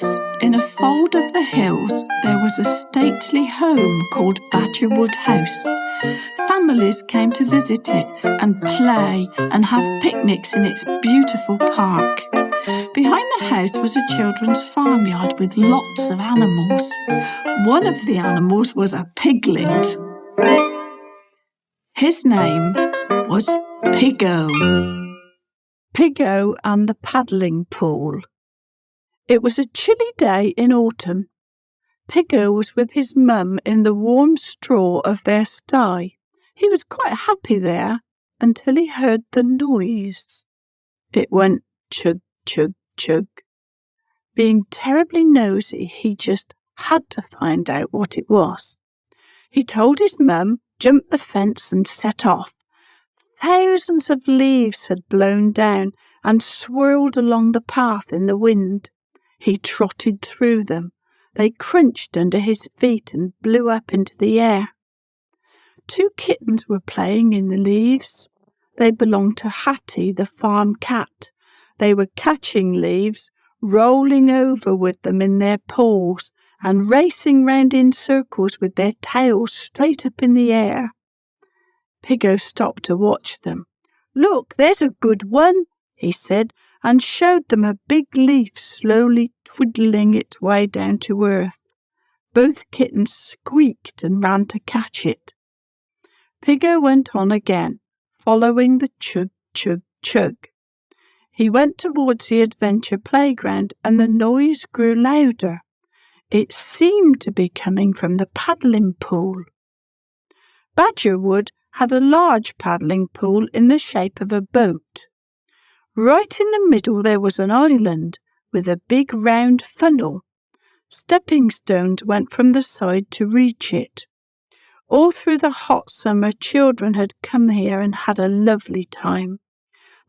Once, in a fold of the hills, there was a stately home called Badgerwood House. Families came to visit it and play and have picnics in its beautiful park. Behind the house was a children's farmyard with lots of animals. One of the animals was a piglet. His name was Piggo. Piggo and the paddling pool. It was a chilly day in autumn. Piggo was with his mum in the warm straw of their sty. He was quite happy there until he heard the noise. It went chug, chug, chug. Being terribly nosy, he just had to find out what it was. He told his mum, jumped the fence and set off. Thousands of leaves had blown down and swirled along the path in the wind. He trotted through them. They crunched under his feet and blew up into the air. 2 kittens were playing in the leaves. They belonged to Hattie, the farm cat. They were catching leaves, rolling over with them in their paws, and racing round in circles with their tails straight up in the air. Piggo stopped to watch them. "Look, there's a good one," he said, and showed them a big leaf slowly twiddling its way down to earth. Both kittens squeaked and ran to catch it. Piggo went on again, following the chug, chug, chug. He went towards the adventure playground, and the noise grew louder. It seemed to be coming from the paddling pool. Badgerwood had a large paddling pool in the shape of a boat. Right in the middle there was an island with a big round funnel. Stepping stones went from the side to reach it. All through the hot summer, children had come here and had a lovely time.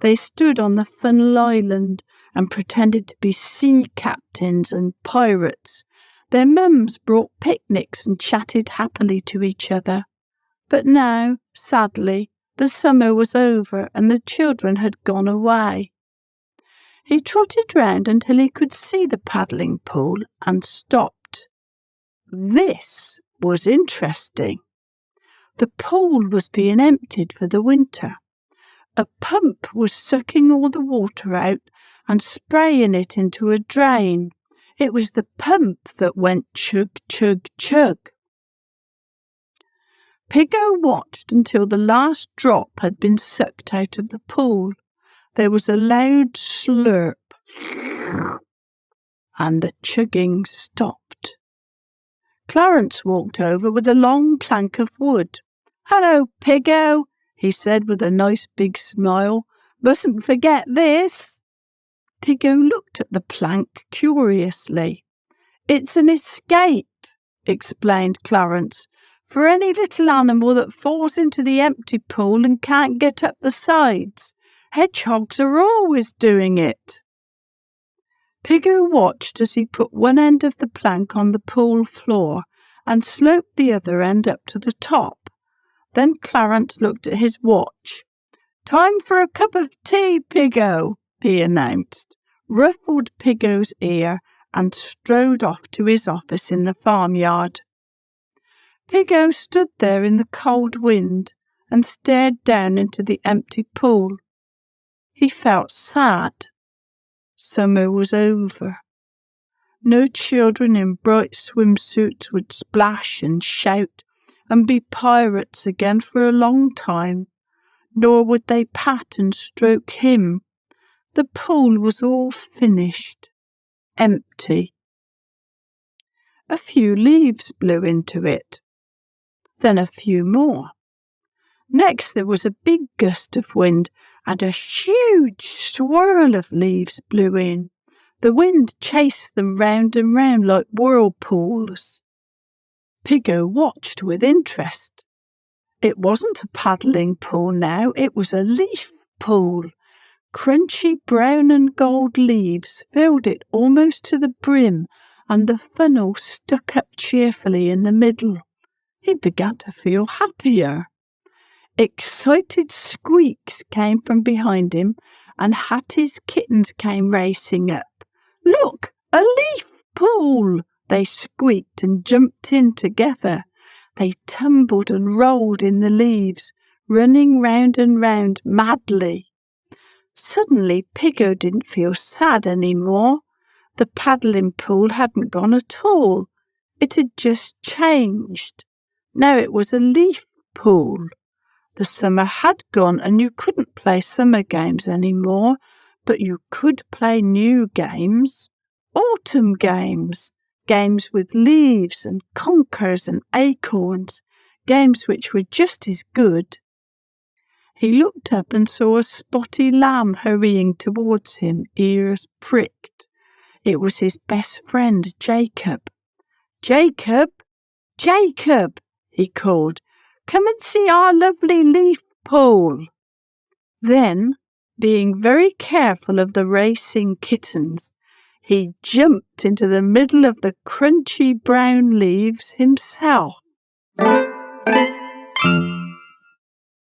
They stood on the funnel island and pretended to be sea captains and pirates. Their mums brought picnics and chatted happily to each other. But now, sadly, the summer was over and the children had gone away. He trotted round until he could see the paddling pool and stopped. This was interesting. The pool was being emptied for the winter. A pump was sucking all the water out and spraying it into a drain. It was the pump that went chug, chug, chug. Piggo watched until the last drop had been sucked out of the pool. There was a loud slurp, and the chugging stopped. Clarence walked over with a long plank of wood. "Hello, Piggo," he said with a nice big smile. "Mustn't forget this." Piggo looked at the plank curiously. "It's an escape," explained Clarence, "for any little animal that falls into the empty pool and can't get up the sides. Hedgehogs are always doing it." Piggo watched as he put one end of the plank on the pool floor and sloped the other end up to the top. Then Clarence looked at his watch. "Time for a cup of tea, Piggo," he announced, ruffled Piggo's ear, and strode off to his office in the farmyard. Piggo stood there in the cold wind and stared down into the empty pool. He felt sad. Summer was over. No children in bright swimsuits would splash and shout and be pirates again for a long time, nor would they pat and stroke him. The pool was all finished, empty. A few leaves blew into it, then a few more. Next there was a big gust of wind, and a huge swirl of leaves blew in. The wind chased them round and round like whirlpools. Piggo watched with interest. It wasn't a paddling pool now, it was a leaf pool. Crunchy brown and gold leaves filled it almost to the brim, and the funnel stuck up cheerfully in the middle. He began to feel happier. Excited squeaks came from behind him, and Hattie's kittens came racing up. "Look, a leaf!" pool!" They squeaked and jumped in together. They tumbled and rolled in the leaves, running round and round madly. Suddenly, Piggo didn't feel sad any more. The paddling pool hadn't gone at all. It had just changed. Now it was a leaf pool. The summer had gone and you couldn't play summer games anymore, but you could play new games. Autumn games. Games with leaves and conkers and acorns. Games which were just as good. He looked up and saw a spotty lamb hurrying towards him, ears pricked. It was his best friend, Jacob. "Jacob! Jacob!" he called. "Come and see our lovely leaf pool." Then, being very careful of the racing kittens, he jumped into the middle of the crunchy brown leaves himself.